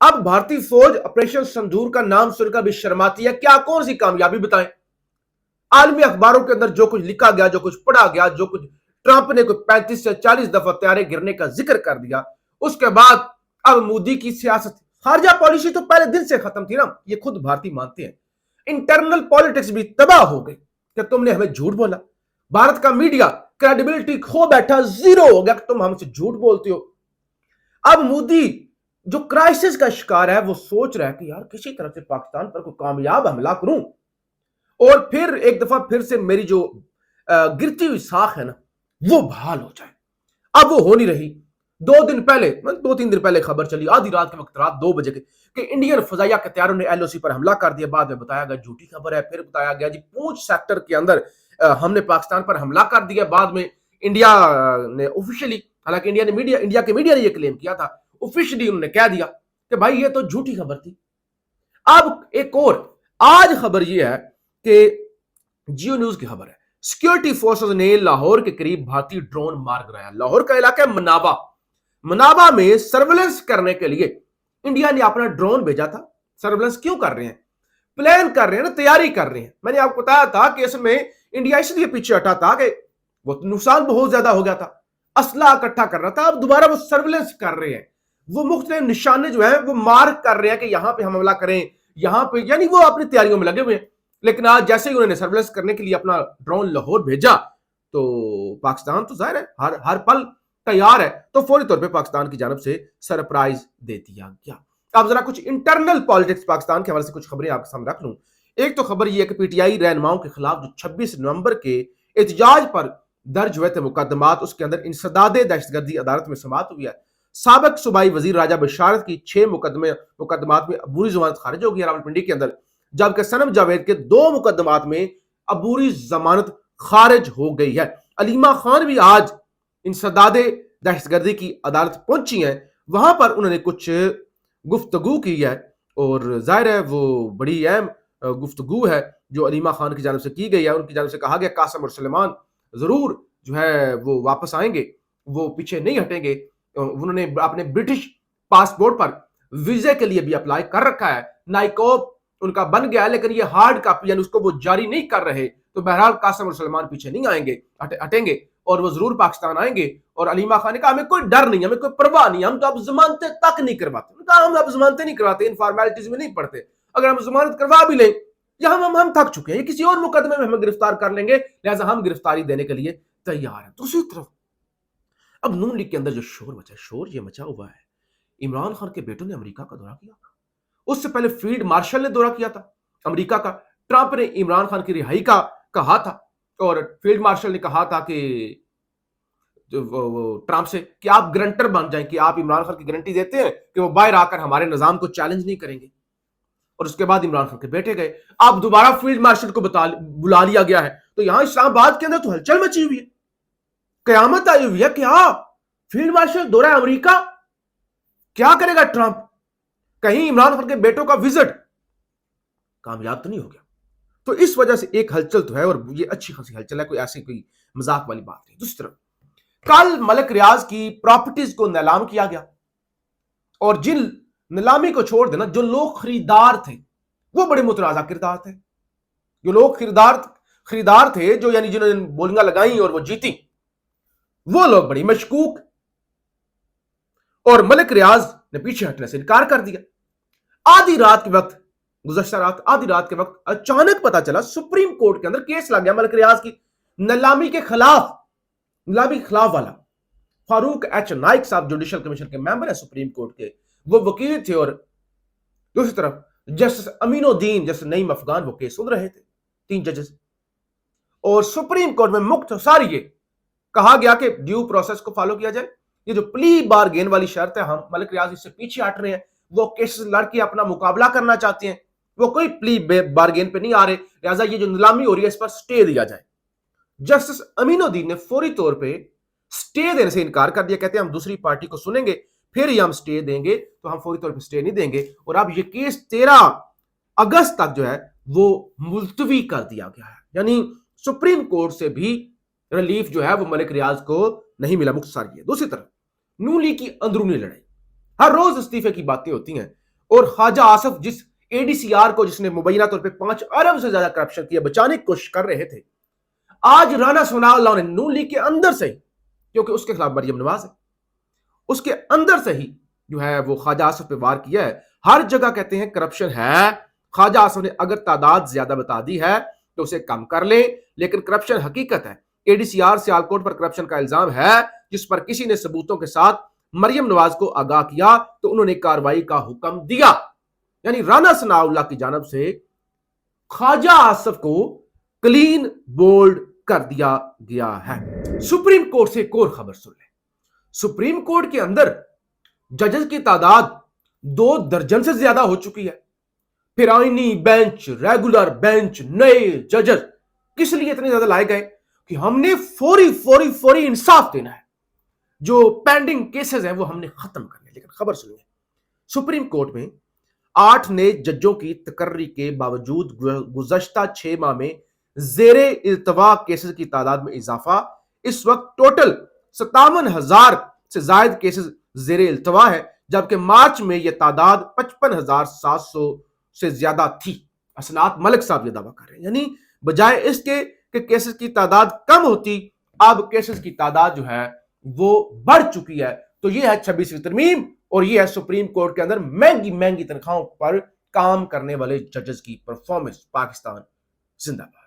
اب بھارتی فوج آپریشن سندور کا نام سن کر بھی شرماتی ہے. کیا کون سی کامیابی بتائیں؟ عالمی اخباروں کے اندر جو کچھ لکھا گیا، جو کچھ پڑھا گیا، جو کچھ ٹرمپ نے کوئی 35 سے 40 دفعہ طیارے گرنے کا ذکر کر دیا، اس کے بعد اب مودی کی سیاست، خارجہ پالیسی تو پہلے دن سے ختم تھی نا. یہ خود بھارتی مانتے ہیں. انٹرنل پالیٹکس بھی تباہ ہو گئی کہ تم نے ہمیں جھوٹ بولا. بھارت کا میڈیا کریڈیبلٹی کھو بیٹھا، زیرو ہو گیا کہ تم ہم سے جھوٹ بولتے ہو. اب مودی جو کرائسس کا شکار ہے وہ سوچ رہا ہے کہ یار کسی طرح سے پاکستان پر کوئی کامیاب حملہ کروں اور پھر ایک دفعہ پھر سے میری جو گرتی ہوئی ساکھ ہے نا وہ بحال ہو جائے. اب وہ ہو نہیں رہی. 2-3 دن پہلے خبر چلی آدھی رات کے وقت، رات 2 بجے کے، کہ انڈین فضائیہ کے طیاروں نے ایل او سی پر حملہ کر دیا. بعد میں بتایا گیا جھوٹی خبر ہے. پھر بتایا گیا جی پونچھ سیکٹر کے اندر ہم نے پاکستان پر حملہ کر دیا. بعد میں انڈیا نے آفیشلی، حالانکہ انڈیا کے میڈیا نے یہ کلیم کیا تھا، آفیشلی انہوں نے کہہ دیا کہ بھائی یہ تو جھوٹی خبر تھی. اب ایک اور آج خبر یہ ہے کہ جیو نیوز کی خبر ہے، سیکیورٹی فورسز نے لاہور کے قریب بھارتی ڈرون مار گرایا. لاہور کا علاقہ ہے منابا میں سرویلنس کرنے کے لیے انڈیا نے اپنا ڈرون بھیجا تھا. سرویلنس کیوں کر رہے ہیں؟ پلان کر رہے ہیں نا، تیاری کر رہے ہیں. میں نے آپ کو بتایا تھا کہ اس میں انڈیا اس لیے پیچھے ہٹا تھا کہ وہ نقصان بہت زیادہ ہو گیا تھا، اسلحہ اکٹھا کر رہا تھا. اب دوبارہ وہ سرویلنس کر رہے ہیں، وہ مختلف نشانے جو ہیں وہ مارک کر رہے ہیں کہ یہاں پہ ہم حملہ کریں، یہاں پہ، یعنی وہ اپنی تیاریوں میں لگے ہوئے ہیں. لیکن آج جیسے ہی انہوں نے سرویلنس کرنے کے لیے اپنا ڈرون لاہور بھیجا تو پاکستان تو ظاہر ہے ہر پل تیار ہے، تو فوری طور پہ پاکستان کی جانب سے سرپرائز دے دیا گیا. اب ذرا کچھ انٹرنل پالیٹکس پاکستان کے حوالے سے کچھ خبریں آپ کے سامنے رکھ لوں. ایک تو خبر یہ ہے کہ پی ٹی آئی رہنماؤں کے خلاف جو 26 نومبر کے احتجاج پر درج ہوئے تھے مقدمات، اس کے اندر انسداد دہشت گردی عدالت میں سماعت ہوئی ہے. سابق صوبائی وزیر راجہ بشارت کی 6 مقدمات میں عبوری ضمانت خارج ہو گئی راولپنڈی کے اندر، جبکہ سنم جاوید کے 2 مقدمات میں عبوری ضمانت خارج ہو گئی ہے. علیمہ خان بھی آج انسداد دہشت گردی کی عدالت پہنچی ہیں. وہاں پر انہوں نے کچھ گفتگو کی ہے اور ظاہر ہے وہ بڑی اہم گفتگو ہے جو علیمہ خان کی جانب سے کی گئی ہے. ان کی جانب سے کہا گیا قاسم اور سلیمان ضرور جو ہے وہ واپس آئیں گے، وہ پیچھے نہیں ہٹیں گے. انہوں نے اپنے برٹش پاسپورٹ پر ویزے کے لیے بھی اپلائی کر رکھا ہے. نائکوپ ان کا بن گیا ہے لیکن یہ ہارڈ کاپی یعنی اس کو وہ جاری نہیں کر رہے. تو بہرحال قاسم اور سلمان پیچھے نہیں آئیں گے، ہٹیں گے اور وہ ضرور پاکستان آئیں گے. اور علیمہ خان نے کہا ہمیں کوئی ڈر نہیں، ہمیں کوئی پرواہ نہیں، ہم تو اب ضمانتیں تک نہیں کرواتے. کہا ہم اب ضمانتیں نہیں کرواتے، ان فارمیلٹیز میں نہیں پڑتے. اگر ہم ضمانت کروا بھی لیں یا ہم تھک چکے ہیں، کسی اور مقدمے میں ہمیں گرفتار کر لیں گے، لہٰذا ہم گرفتاری دینے کے لیے تیار ہیں. دوسری طرف اب نون لیگ کے اندر جو شور یہ مچا ہوا ہے، عمران خان کے بیٹوں نے امریکہ کا دورہ کیا. اس سے پہلے فیلڈ مارشل نے دورہ کیا تھا امریکہ کا. ٹرمپ نے عمران خان کی رہائی کا کہا تھا اور فیلڈ مارشل نے کہا تھا کہ ٹرمپ سے کہ آپ گرنٹر بن جائیں، کہ آپ عمران خان کی گارنٹی دیتے ہیں کہ وہ باہر آ کر ہمارے نظام کو چیلنج نہیں کریں گے. اور اس کے بعد عمران خان کے بیٹے گئے. اب دوبارہ فیلڈ مارشل کو بلا لیا گیا ہے. تو یہاں اسلام آباد کے اندر تو ہلچل مچی ہوئی ہے، قیامت آئی ہوئی ہے کہ ہاں فیلڈ مارشل دورہ امریکہ کیا کرے گا ٹرمپ؟ کہیں عمران خان کے بیٹوں کا وزٹ کامیاب تو نہیں ہو گیا؟ تو اس وجہ سے ایک ہلچل تو ہے اور یہ اچھی خاصی ہلچل ہے، کوئی ایسی کوئی مذاق والی بات نہیں. دوسری طرف کل ملک ریاض کی پراپرٹیز کو نیلام کیا گیا اور جن نیلامی کو چھوڑ دینا، جو لوگ خریدار تھے وہ بڑے متنازع کردار تھے. جو لوگ خریدار تھے، جو یعنی جنہوں نے بولیاں لگائیں اور وہ جیتی، وہ لوگ بڑی مشکوک، اور ملک ریاض نے پیچھے ہٹنے سے انکار کر دیا. گزشتہ رات آدھی رات کے وقت اچانک پتا چلا سپریم کورٹ کے اندر کیس لگ گیا ملک ریاض کی نیلامی کے خلاف والا. فاروق ایچ نائک صاحب جوڈیشل کمیشن کے ممبر ہیں سپریم کورٹ کے، وہ وکیل تھے. اور دوسری طرف جسٹس امین الدین جسٹس نعیم افغان وہ کیس سن رہے تھے، 3 ججز. اور سپریم کورٹ میں مختصر یہ کہا گیا کہ ڈیو پروسیس کو فالو کیا جائے. یہ جو پلی بارگین والی شرط ہے، ہم ملک ریاض اس سے پیچھے ہٹ رہے ہیں. وہ کیسز لڑ کے اپنا مقابلہ کرنا چاہتے ہیں، وہ کوئی پلی بارگین پہ نہیں آ رہے، لہٰذا یہ جو نیلامی ہو رہی ہے اس پر سٹے دیا جائے. جسٹس امین الدین نے فوری طور پہ سٹے دینے سے انکار کر دیا. کہتے ہیں ہم دوسری پارٹی کو سنیں گے پھر ہی ہم سٹے دیں گے، تو ہم فوری طور پہ سٹے نہیں دیں گے. اور اب یہ کیس 13 اگست تک جو ہے وہ ملتوی کر دیا گیا ہے. یعنی سپریم کورٹ سے بھی ریلیف جو ہے وہ ملک ریاض کو نہیں ملا. مختصر یہ. دوسری طرف نون لیگ کی اندرونی لڑائی، ہر روز استعفے کی باتیں ہوتی ہیں. اور خواجہ آصف جس ADCR کو جس نے مبینہ طور پہ 5 ارب سے زیادہ کرپشن کیا بچانے کی کوشش کر رہے تھے، آج رانا ثناء اللہ نے نون لیگ کے اندر سے ہی، کیونکہ اس کے خلاف مریم نواز ہے، اس کے اندر سے ہی جو ہے وہ خواجہ آصف پہ وار کیا ہے. ہر جگہ کہتے ہیں کرپشن ہے. خواجہ آصف نے اگر تعداد زیادہ بتا دی ہے تو اسے کم کر لیں، لیکن کرپشن حقیقت ہے. ADCR سیالکوٹ پر کرپشن کا الزام ہے، جس پر کسی نے ثبوتوں کے ساتھ مریم نواز کو آگاہ کیا تو انہوں نے کارروائی کا حکم دیا. یعنی رانا ثناء اللہ کی جانب سے خواجہ آصف کو کلین بولڈ کر دیا گیا ہے. سپریم کورٹ سے ایک اور خبر سن لیں. سپریم کورٹ کے اندر ججز کی تعداد 2 درجن سے زیادہ ہو چکی ہے. پھر آئینی بینچ، ریگولر بینچ، نئے ججز کس لیے اتنے زیادہ لائے گئے؟ کہ ہم نے فوری انصاف دینا ہے. جو پینڈنگ کیسز ہیں وہ ہم نے ختم کرنے. لیکن خبر سنیے، سپریم کورٹ میں 8 نئے ججوں کی تقرری کے باوجود گزشتہ 6 ماہ میں زیر التوا کیسز کی تعداد میں اضافہ. اس وقت ٹوٹل 57,000 سے زائد کیسز زیر التوا ہے، جبکہ مارچ میں یہ تعداد 55,700 سے زیادہ تھی. اسناد ملک صاحب یہ دعویٰ کر رہے ہیں. یعنی بجائے اس کے کہ کیسز کی تعداد کم ہوتی، اب کیسز کی تعداد جو ہے وہ بڑھ چکی ہے. تو یہ ہے 26ویں ترمیم، اور یہ ہے سپریم کورٹ کے اندر مہنگی تنخواہوں پر کام کرنے والے ججز کی پرفارمنس. پاکستان زندہ باد.